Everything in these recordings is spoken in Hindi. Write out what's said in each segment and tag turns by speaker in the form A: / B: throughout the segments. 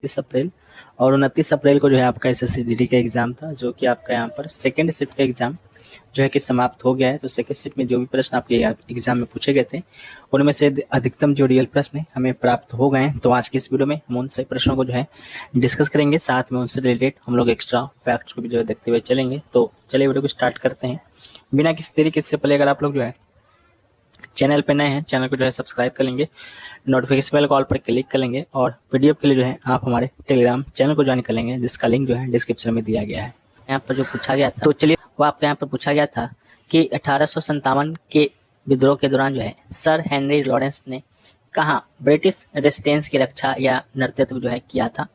A: 30 अप्रैल और 29 अप्रैल को जो है आपका एसएससी जीडी का एग्जाम था, जो कि आपका यहाँ पर सेकेंड शिफ्ट का एग्जाम जो है कि समाप्त हो गया है। तो सेकेंड शिफ्ट में जो भी प्रश्न आपके एग्जाम में पूछे गए थे उनमें से अधिकतम जो रियल प्रश्न हमें प्राप्त हो गए हैं। तो आज की इस वीडियो में हम उन सभी प्रश्नों को जो है डिस्कस करेंगे, साथ में उनसे रिलेटेड हम लोग एक्स्ट्रा फैक्ट्स को भी जो है देखते हुए चलेंगे। तो चलिए वीडियो को स्टार्ट करते हैं बिना किसी तरीके से। पहले अगर आप लोग जो है चैनल पे नए हैं, चैनल को जो है सब्सक्राइब कर लेंगे, नोटिफिकेशन बेल कॉल पर क्लिक कर लेंगे और पीडीएफ के लिए जो है आप हमारे टेलीग्राम चैनल को ज्वाइन कर लेंगे, जिसका लिंक जो है डिस्क्रिप्शन में दिया गया है। यहाँ पर जो पूछा गया था, तो चलिए वो आपके यहाँ पर पूछा गया था कि 1857 के विद्रोह के दौरान जो है सर हेनरी लॉरेंस ने कहाँ ब्रिटिश रेजिस्टेंस की रक्षा या नेतृत्व जो है किया था।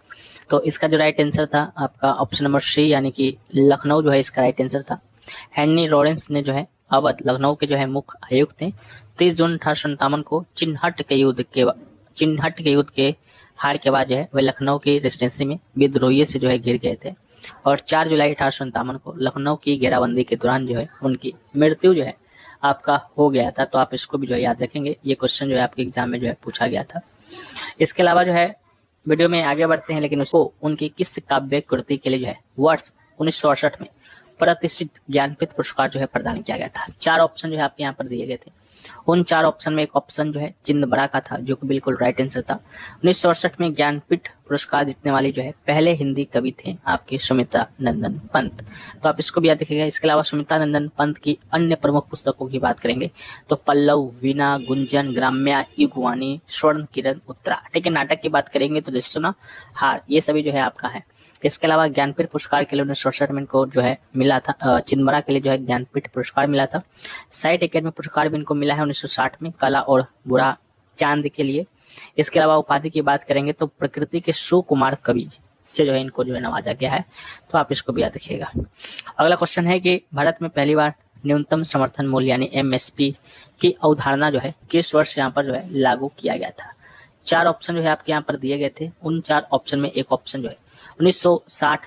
A: तो इसका जो राइट आंसर था आपका ऑप्शन नंबर सी, यानी कि लखनऊ जो है इसका राइट आंसर था। हेनरी लॉरेंस ने जो है अवध लखनऊ के जो है मुख्य आयुक्त थे। 30 जून 1857 को चिन्हट के युद्ध के हार के बाद जो है वे लखनऊ की रेजिडेंसी में विद्रोहियों से जो है घिर गए थे और 4 जुलाई 1857 को लखनऊ की घेराबंदी के दौरान जो है उनकी मृत्यु जो है आपका हो गया था। तो आप इसको भी जो है याद रखेंगे, ये क्वेश्चन जो है आपके एग्जाम में जो है पूछा गया था। इसके अलावा जो है वीडियो में आगे बढ़ते हैं, लेकिन उसको उनकी किस काव्य कृति के लिए जो है वर्ष 1968 में प्रतिष्ठित ज्ञानपीठ पुरस्कार जो है प्रदान किया गया था। 4 ऑप्शन जो है आपके यहाँ पर दिए गए थे। उन 4 ऑप्शन में एक ऑप्शन जो है चिंदबरा का था, जो कि बिल्कुल राइट आंसर था। 1968 में ज्ञानपीठ पुरस्कार जीतने वाली जो है पहले हिंदी कवि थे आपके सुमित्रा नंदन पंत। तो आप इसको भी याद रखिएगा। इसके अलावा सुमित्रा नंदन पंत की अन्य प्रमुख पुस्तकों की बात करेंगे तो पल्लव, वीणा, गुंजन, ग्राम्या, युगवाणी, स्वर्ण किरण, उत्तरा। ठीक है, नाटक की बात करेंगे तो जसुना, हार, ये सभी जो है आपका है। इसके अलावा ज्ञानपीठ पुरस्कार के लिए 1968 में इनको जो है मिला था। चिंदबरा के लिए जो है ज्ञानपीठ पुरस्कार मिला था। साहित्य अकेडमी पुरस्कार भी इनको मिला है 1960 में कला और बुरा चांद के लिए। इसके अलावा उपाधि की बात करेंगे तो प्रकृति के सुकुमार कवि से जो है इनको जो है नवाजा गया है। तो आप इसको भी याद रखिएगा। अगला क्वेश्चन है कि भारत में पहली बार न्यूनतम समर्थन मूल्य यानी एमएसपी की अवधारणा जो है किस वर्ष यहाँ पर जो है लागू किया गया था। 4 ऑप्शन जो है आपके यहाँ पर दिए गए थे। उन 4 ऑप्शन में एक ऑप्शन जो है 1960,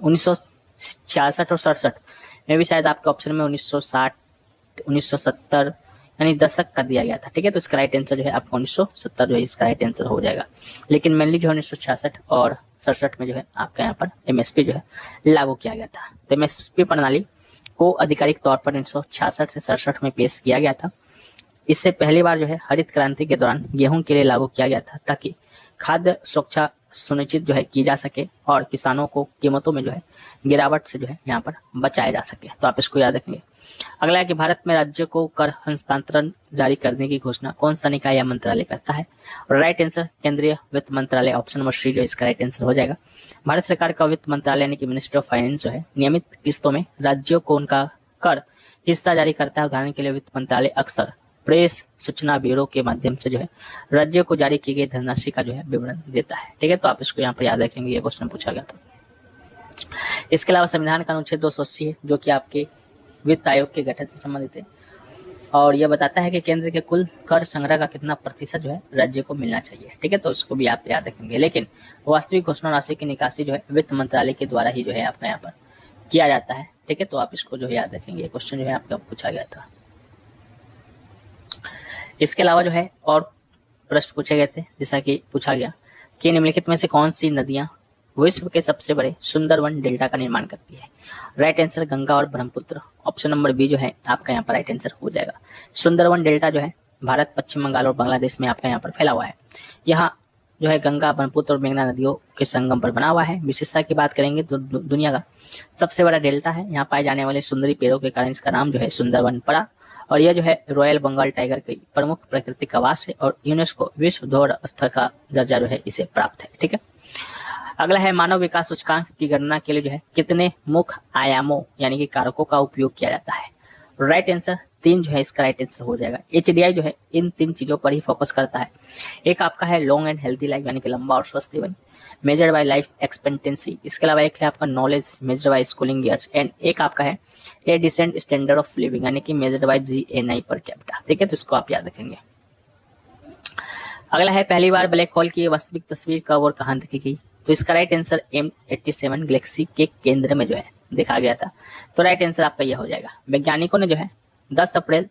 A: 1966 और 67 में भी शायद आपके ऑप्शन में 1960, 1970 यानी दशक का दिया गया था। ठीक है, तो इसका राइट आंसर जो है आपको 1970 जो है इसका राइट आंसर हो जाएगा। लेकिन मेनली जो है 1966 और 67 में जो है आपके यहाँ पर एमएसपी जो है लागू किया गया था। तो एमएसपी प्रणाली को आधिकारिक तौर पर 1966 से 67 में पेश किया गया था। इससे पहली बार जो है हरित क्रांति के दौरान गेहूं के लिए लागू किया गया था, ताकि खाद्य सुरक्षा सुनिश्चित जो है की जा सके और किसानों को कीमतों में जो है गिरावट से जो है यहाँ पर बचाया जा सके। तो आप इसको याद रखेंगे। अगला है कि भारत में राज्य को कर हस्तांतरण जारी करने की घोषणा कौन सा निकाय या मंत्रालय करता है। और राइट आंसर केंद्रीय वित्त मंत्रालय, ऑप्शन नंबर सी जो इसका राइट आंसर हो जाएगा। भारत सरकार का वित्त मंत्रालय यानी कि मिनिस्ट्री ऑफ फाइनेंस जो है नियमित किस्तों में राज्यों को उनका कर हिस्सा जारी करता है। उदाहरण के लिए वित्त मंत्रालय अक्सर प्रेस सूचना ब्यूरो के माध्यम से जो है राज्य को जारी की गई धनराशि का जो है विवरण देता है। ठीक है, तो आप इसको यहाँ पर याद रखेंगे, ये क्वेश्चन पूछा गया था। इसके अलावा संविधान का अनुच्छेद 280 है, जो कि आपके वित्त आयोग के गठन से संबंधित है और यह बताता है कि केंद्र के कुल कर संग्रह का कितना प्रतिशत जो है राज्य को मिलना चाहिए। ठीक है, तो इसको भी आप याद रखेंगे। लेकिन वास्तविक घोषणा राशि की निकासी जो है वित्त मंत्रालय के द्वारा ही जो है आपका यहाँ पर किया जाता है। ठीक है, तो आप इसको जो है याद रखेंगे। क्वेश्चन जो है आपका पूछा गया था। इसके अलावा जो है और प्रश्न पूछे गए थे, जैसा कि पूछा गया कि निम्नलिखित में से कौन सी नदियां विश्व के सबसे बड़े सुंदरवन डेल्टा का निर्माण करती है। राइट आंसर गंगा और ब्रह्मपुत्र, ऑप्शन नंबर बी जो है आपका यहाँ पर राइट आंसर हो जाएगा। सुंदरवन डेल्टा जो है भारत, पश्चिम बंगाल और बांग्लादेश में आपका यहाँ पर फैला हुआ है। यहाँ जो है गंगा, ब्रह्मपुत्र और मेघना नदियों के संगम पर बना हुआ है। विशेषता की बात करेंगे तो दुनिया का सबसे बड़ा डेल्टा है। यहाँ पाए जाने वाले सुंदरी पेड़ों के कारण इसका नाम जो है सुंदरवन पड़ा और यह जो है रॉयल बंगाल टाइगर की प्रमुख प्राकृतिक आवास है और यूनेस्को विश्व धरोहर स्थल का दर्जा जो है इसे प्राप्त है। ठीक है, अगला है मानव विकास सूचकांक की गणना के लिए जो है कितने मुख्य आयामों यानी कि कारकों का उपयोग किया जाता है। राइट आंसर 3 जो है इसका राइट आंसर हो जाएगा। एचडीआई जो है इन 3 चीजों पर ही फोकस करता है। एक आपका है लॉन्ग एंड हेल्थी लाइफ यानी कि लंबा और स्वस्थ जीवन, मेजर्ड बाय लाइफ एक्सपेक्टेंसी। इसके अलावा एक है आपका knowledge measured by schooling years and एक आपका है ए डिसेंट स्टैंडर्ड ऑफ लिविंग यानी कि measured by GNI per capita. ठीक है, तो इसको आप याद रखेंगे। अगला है पहली बार ब्लैक होल की वास्तविक तस्वीर कब और कहां देखी गई। तो इसका राइट आंसर M87 गैलेक्सी के केंद्र में जो है देखा गया था। तो राइट आंसर आपका यह हो जाएगा। वैज्ञानिकों ने जो है 10 अप्रैल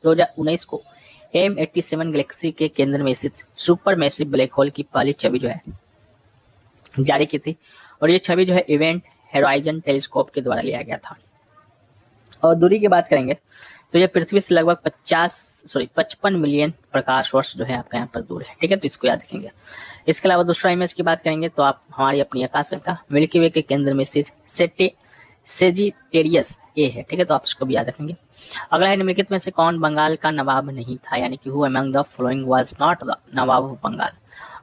A: 2019 को M87 गैलेक्सी के केंद्र में स्थित सुपर मैसिव ब्लैक होल की पहली छवि जो है जारी की थी। और ये छवि जो है इवेंट होराइजन टेलीस्कोप के द्वारा लिया गया था। और दूरी की बात करेंगे तो ये पृथ्वी से लगभग 55 मिलियन प्रकाश वर्ष जो है आपका यहाँ पर दूर है। ठीक है, तो इसको याद रखेंगे। इसके अलावा दूसरा इमेज की बात करेंगे तो आप हमारी अपनी आकाशगंगा मिल्की वे के केंद्र में स्थित सेजिटेरियस ए है। ठीक है, तो आप इसको भी याद रखेंगे। अगला है निम्नलिखित में से कौन बंगाल का नवाब नहीं था, यानी कि who among the following was not the Nawab of Bengal.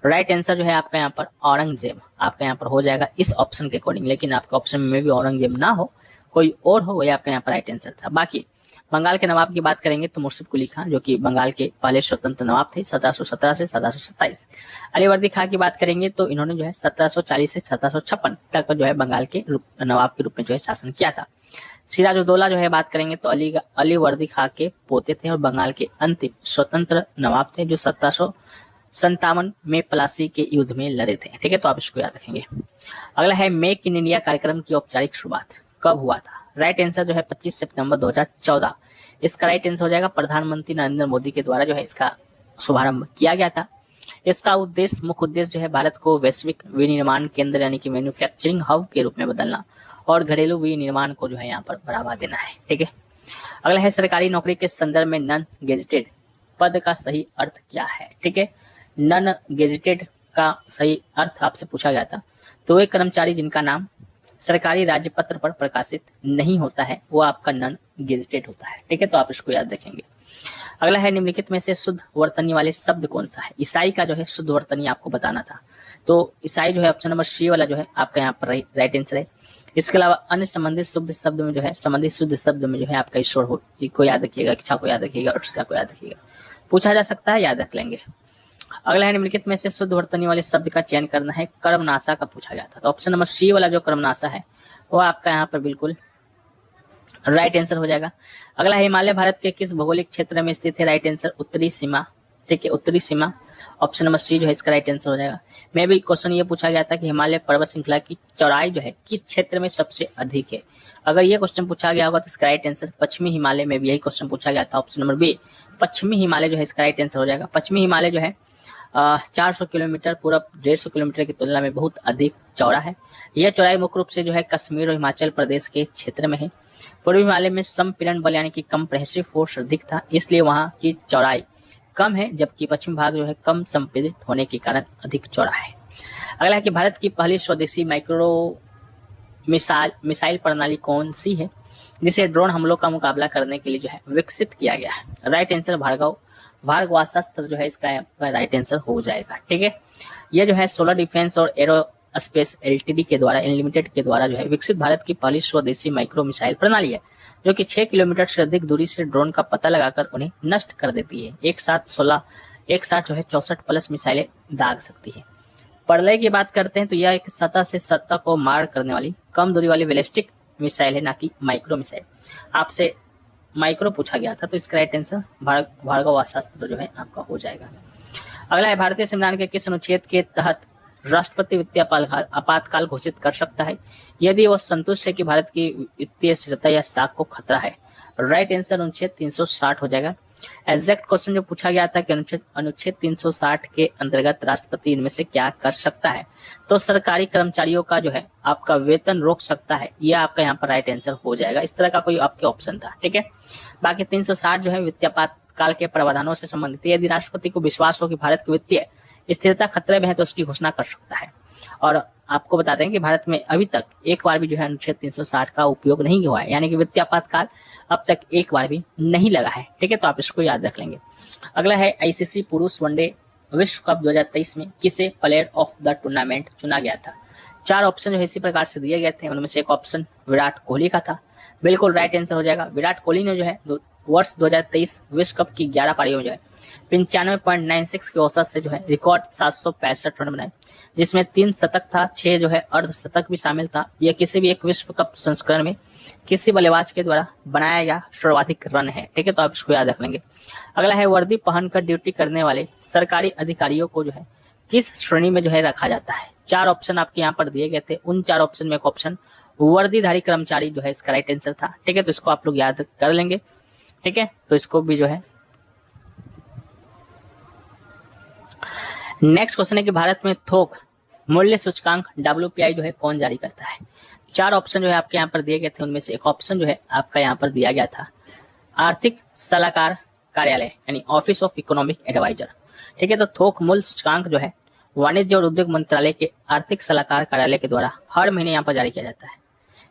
A: Right answer जो है आपका यहाँ पर औरंगजेब आपका यहाँ पर हो जाएगा इस ऑप्शन के अकॉर्डिंग। लेकिन आपका ऑप्शन में भी औरंगजेब ना हो, कोई और हो, वही आपका यहाँ पर राइट आंसर था। बाकी बंगाल के नवाब की बात करेंगे तो मुर्शिद कुली खां, जो कि बंगाल के पहले स्वतंत्र नवाब थे 1717 से 1727। अलीवर्दी खां की बात करेंगे तो इन्होंने जो है 1740 से 1756 तक जो है बंगाल के नवाब के रूप में जो है शासन किया था। सिराजुद्दौला जो है बात करेंगे तो अलीवर्दी खां के पोते थे और बंगाल के अंतिम स्वतंत्र नवाब थे, जो 1757 में प्लासी के युद्ध में लड़े थे। ठीक है, तो आप इसको याद रखेंगे। अगला है मेक इन इंडिया कार्यक्रम की औपचारिक शुरुआत कब हुआ था। राइट आंसर जो है 25 सितंबर 2014। इसका राइट आंसर हो जाएगा प्रधानमंत्री नरेंद्र मोदी के द्वारा जो है इसका शुभारंभ किया गया था। इसका मुख्य उद्देश्य जो है भारत को वैश्विक विनिर्माण केंद्र यानी कि मैन्युफैक्चरिंग हब के रूप में बदलना और घरेलू विनिर्माण को जो है यहाँ पर बढ़ावा देना है। ठीक है, अगला है सरकारी नौकरी के संदर्भ में नॉन गेजेटेड पद का सही अर्थ क्या है। ठीक है, नॉन गेजेटेड का सही अर्थ आपसे पूछा गया था, तो वे कर्मचारी जिनका नाम सरकारी राज्यपत्र पर प्रकाशित नहीं होता है वो आपका नॉन गेजेटेड होता है। ठीक है, तो आप इसको याद रखेंगे। अगला है निम्नलिखित में से शुद्ध वर्तनी वाले शब्द कौन सा है। ईसाई का जो है शुद्ध वर्तनी आपको बताना था, तो ईसाई जो है ऑप्शन नंबर सी वाला जो है आपका यहाँ पर राइट आंसर है। इसके अलावा अन्य संबंधित शुद्ध शब्द में जो है संबंधित शुद्ध शब्द में जो है आपका ईश्वर हो को याद रखिएगा, इच्छा को याद रखिएगा, उत्साह को याद रखिएगा, पूछा जा सकता है, याद रख लेंगे। अगला है निम्नलिखित में से शुद्ध वर्तनी वाले शब्द का चयन करना है। कर्मनाशा का पूछा गया था, तो ऑप्शन नंबर सी वाला जो कर्मनाशा है वो आपका यहाँ पर बिल्कुल राइट आंसर हो जाएगा। अगला हिमालय भारत के किस भौगोलिक क्षेत्र में स्थित है। राइट आंसर उत्तरी सीमा। ठीक है, उत्तरी सीमा ऑप्शन नंबर सी जो है इसका राइट आंसर हो जाएगा। मैं भी क्वेश्चन ये पूछा गया था कि हिमालय पर्वत श्रृंखला की चौड़ाई जो है किस क्षेत्र में सबसे अधिक है। अगर ये क्वेश्चन पूछा गया होगा तो इसका राइट आंसर पश्चिमी हिमालय में भी यही क्वेश्चन पूछा गया था, ऑप्शन नंबर बी पश्चिमी हिमालय जो है इसका राइट आंसर हो जाएगा। पश्चिमी हिमालय जो है 400 किलोमीटर पूरब 150 किलोमीटर की तुलना में बहुत अधिक चौड़ा है। यह चौड़ाई मुख्य रूप से जो है कश्मीर और हिमाचल प्रदेश के क्षेत्र में है। पूर्वी हिमालय में संपीड़न बल यानी कि कंप्रेसिव फोर्स अधिक था, इसलिए वहाँ की चौड़ाई कम है, जबकि पश्चिमी भाग जो है कम संपीड़ित होने के कारण अधिक चौड़ा है। अगला है कि भारत की पहली स्वदेशी माइक्रो मिसाइल प्रणाली कौन सी है जिसे ड्रोन हमलों का मुकाबला करने के लिए जो है विकसित किया गया है। राइट आंसर भार्गवास्त्र जो है इसका राइट आंसर हो जाएगा। ठीक है, यह जो है सोलर डिफेंस और एरोस्पेस एलटीडी के द्वारा लिमिटेड के द्वारा जो है विकसित भारत की पहली स्वदेशी माइक्रो मिसाइल प्रणाली है, जो कि 6 किलोमीटर से अधिक दूरी से ड्रोन का पता लगाकर उन्हें नष्ट कर देती है। एक साथ जो है 64 प्लस मिसाइलें दाग सकती है। प्रलय की बात करते हैं तो यह एक सतह से सतह को मार करने वाली कम दूरी वाली बैलिस्टिक मिसाइल है, ना कि माइक्रो मिसाइल। आपसे माइक्रो पूछा गया था, तो इसका राइट आंसर भार्गवास्त्र जो है आपका हो जाएगा। अगला है भारतीय संविधान के किस अनुच्छेद के तहत राष्ट्रपति वित्तीय आपातकाल घोषित कर सकता है यदि वह संतुष्ट है कि भारत की वित्तीय स्थिरता या साख को खतरा है। राइट आंसर अनुच्छेद 360 हो जाएगा। एग्जैक्ट क्वेश्चन जो पूछा गया था कि अनुच्छेद 360 के अंतर्गत राष्ट्रपति इनमें से क्या कर सकता है, तो सरकारी कर्मचारियों का जो है आपका वेतन रोक सकता है, यह आपका यहाँ पर राइट आंसर हो जाएगा। इस तरह का कोई आपके ऑप्शन था। ठीक है, बाकी 360 जो है वित्तीय आपातकाल के प्रावधानों से संबंधित है। यदि राष्ट्रपति को विश्वास हो कि भारत की वित्तीय स्थिरता खतरे में है तो उसकी घोषणा कर सकता है। और आपको बता दें कि भारत में अभी तक एक बार भी जो है अनुच्छेद 360 का उपयोग नहीं हुआ है, यानी कि वित्तीय आपातकाल अब तक एक बार भी नहीं लगा है। ठीक है, तो आप इसको याद रख लेंगे। अगला है आईसीसी पुरुष वनडे विश्व कप 2023 में किसे प्लेयर ऑफ द टूर्नामेंट चुना गया था। 4 ऑप्शन जो है इसी प्रकार से दिए गए थे, उनमें से एक ऑप्शन विराट कोहली का था, बिल्कुल राइट आंसर हो जाएगा। विराट कोहली ने जो है वर्ष 2023 विश्व कप की 11 पारियों में जो है 95.96 के औसत से जो है रिकॉर्ड 765 रन बनाए, जिसमें 3 शतक था, 6 जो है अर्धशतक भी शामिल था। यह किसी भी एक विश्व कप संस्करण में किसी बल्लेबाज के द्वारा बनाया गया सर्वाधिक रन है। ठीक है, तो आप इसको याद रख लेंगे। अगला है वर्दी पहनकर ड्यूटी करने वाले सरकारी अधिकारियों को जो है किस श्रेणी में जो है रखा जाता है। 4 ऑप्शन आपके यहाँ पर दिए गए थे, उन 4 ऑप्शन में एक ऑप्शन वर्दीधारी कर्मचारी जो है इसका राइट आंसर था। ठीक है, तो इसको आप लोग याद कर लेंगे। ठीक है, तो इसको भी जो है नेक्स्ट क्वेश्चन है कि भारत में थोक मूल्य सूचकांक WPI जो है कौन जारी करता है? 4 ऑप्शन जो है आपके यहाँ पर दिए गए थे, उनमें से एक ऑप्शन जो है आपका यहाँ पर दिया गया था आर्थिक सलाहकार कार्यालय यानी ऑफिस ऑफ इकोनॉमिक एडवाइजर। ठीक है, तो थोक मूल्य सूचकांक जो है वाणिज्य और उद्योग मंत्रालय के आर्थिक सलाहकार कार्यालय के द्वारा हर महीने यहाँ पर जारी किया जाता है।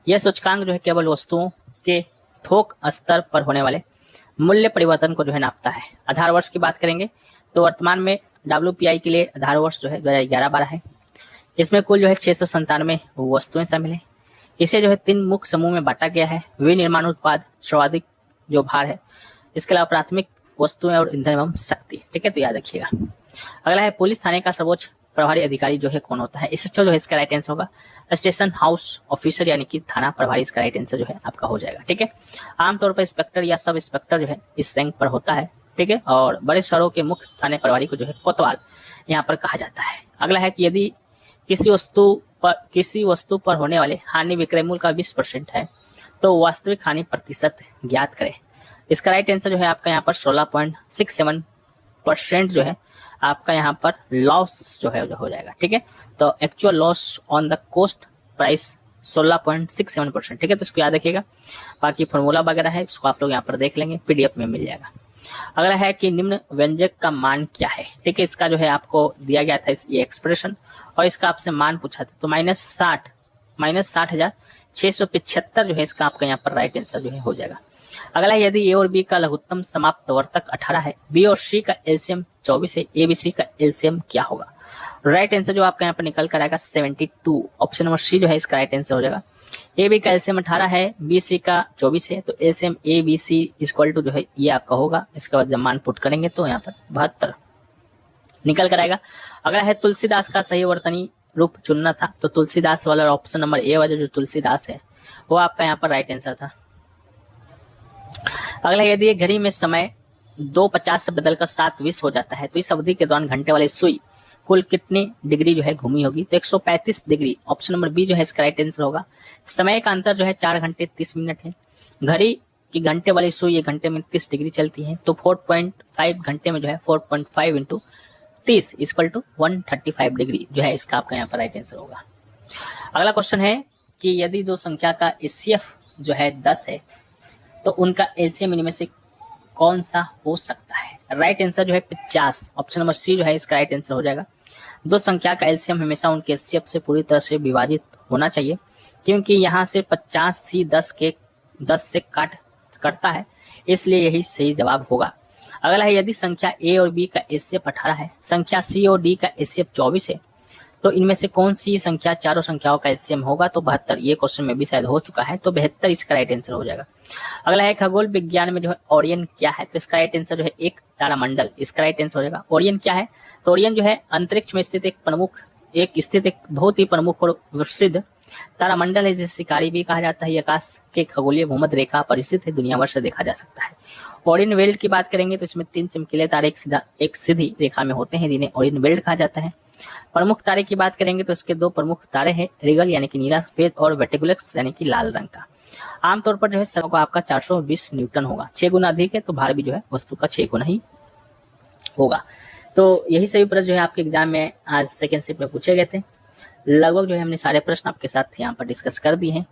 A: यह सूचकांक जो है केवल वस्तुओं के थोक स्तर पर होने वाले मूल्य परिवर्तन को जो है नापता है। आधार वर्ष की बात करेंगे तो वर्तमान में WPI के लिए आधार वर्ष जो है 2011-12 है। इसमें कुल जो है 697 वस्तुएं शामिल है। इसे जो है 3 मुख्य समूह में बांटा गया है। विनिर्माण उत्पाद, सर्वाधिक जो भार है, इसके अलावा प्राथमिक वस्तुएं और ईंधन एवं शक्ति। ठीक है, तो याद रखिएगा। अगला है पुलिस थाने का सर्वोच्च प्रभारी अधिकारी जो है कौन होता है? SHO जो है इसका राइट आंसर होगा स्टेशन हाउस ऑफिसर यानी कि थाना प्रभारी, इसका राइट आंसर जो है आपका हो जाएगा। ठीक है, आमतौर पर इंस्पेक्टर या सब इंस्पेक्टर जो है इस रैंक पर होता है। ठीक है, और बड़े शहरों के मुख्य थाने प्रभारी को जो है कोतवाल यहाँ पर कहा जाता है। अगला है कि यदि किसी वस्तु पर होने वाले हानि विक्रय मूल्य का 20% है तो वास्तविक हानि प्रतिशत ज्ञात करें। इसका राइट आंसर जो है आपका यहाँ पर 16.67% जो है आपका यहाँ पर लॉस जो है हो जाएगा। ठीक है, तो actual loss on the cost price 16.67%। ठीक है, तो इसको याद रखिएगा। बाकी फॉर्मूला वगैरह है, इसको आप लोग यहाँ पर देख लेंगे, PDF में मिल जाएगा। अगला है कि निम्न व्यंजक का मान क्या है? ठीक है, इसका जो है आपको दिया गया था ये एक्सप्रेशन और इसका आपसे मान पूछा था, तो -60,675 जो है इसका आपका यहाँ पर राइट आंसर जो है हो जाएगा। अगला है यदि A और B का लघुत्तम समाप्त वर्तक 18 है, B और C का LCM 24 है, ABC का LCM क्या होगा? राइट आंसर जो आपका यहाँ पर निकल कर आएगा 72। ऑप्शन नंबर C जो है इसका राइट आंसर हो जाएगा। AB का LCM 18 है, BC का 24 है, तो LCM ABC इक्वल टू जो है ये आपका होगा। इसके बाद जब मान पुट करेंगे तो यहाँ पर 72 निकल कर आएगा। अगला है तुलसीदास का सही वर्तनी रूप चुनना था, तो तुलसीदास वाला ऑप्शन नंबर A वाला जो तुलसीदास है वो आपका यहाँ पर राइट आंसर था। अगला यदि घड़ी में समय 2:50 से बदलकर 7:20 हो जाता है तो इस अवधि के दौरान घंटे वाली सुई कुल कितनी डिग्री जो है घूमी होगी? तो 135 डिग्री। ऑप्शन नंबर B जो है इसका राइट आंसर होगा। समय का अंतर जो है 4 घंटे 30 मिनट है। घड़ी की घंटे वाली सुई 1 घंटे में 30 डिग्री चलती है, तो 4.5 घंटे में जो है 4.5 इंटू 30 इक्वल टू 135 डिग्री जो है इसका आपका यहाँ पर राइट आंसर होगा। अगला क्वेश्चन है कि यदि दो संख्या का HCF जो है 10 है तो उनका LCM इनमें से कौन सा हो सकता है? राइट आंसर जो है 50। ऑप्शन नंबर C जो है इसका राइट आंसर हो जाएगा। दो संख्या का LCM हमेशा उनके HCF से पूरी तरह से विभाजित होना चाहिए, क्योंकि यहाँ से 50 C 10 से कटता है, इसलिए यही सही जवाब होगा। अगला है यदि संख्या A और B का HCF 18 है, संख्या C और D का HCF 24 है, तो इनमें से कौन सी संख्या चारों संख्याओं का LCM होगा? तो 72। ये क्वेश्चन में भी शायद हो चुका है, तो 72 इसका राइट आंसर हो जाएगा। अगला है खगोल विज्ञान में जो है ओरियन क्या है? तो इसका राइट आंसर जो है एक तारामंडल, इसका राइट आंसर हो जाएगा। ओरियन क्या है? तो ओरियन जो है अंतरिक्ष में स्थित एक बहुत ही प्रमुख और प्रसिद्ध तारामंडल है, जिसे शिकारी भी कहा जाता है। ये आकाश के खगोलीय भूमध्य रेखा पर स्थित है, दुनिया भर से देखा जा सकता है। ओरियन बेल्ट की बात करेंगे तो इसमें 3 चमकीले तारे एक सीधी रेखा में होते हैं, जिन्हें ओरियन बेल्ट कहा जाता है। प्रमुख तारे की बात करेंगे तो इसके 2 प्रमुख तारे हैं, रिगल यानी कि नीला सफेद और वेटिकुलस यानी कि लाल रंग का। आमतौर पर जो है सौ का आपका 420 न्यूटन होगा, 6 गुना अधिक है, तो भार भी जो है वस्तु का 6 गुना ही होगा। तो यही सभी प्रश्न जो है आपके एग्जाम में आज सेकेंड शिफ्ट में पूछे गए थे। लगभग जो है हमने सारे प्रश्न आपके साथ यहाँ पर डिस्कस कर दिए हैं।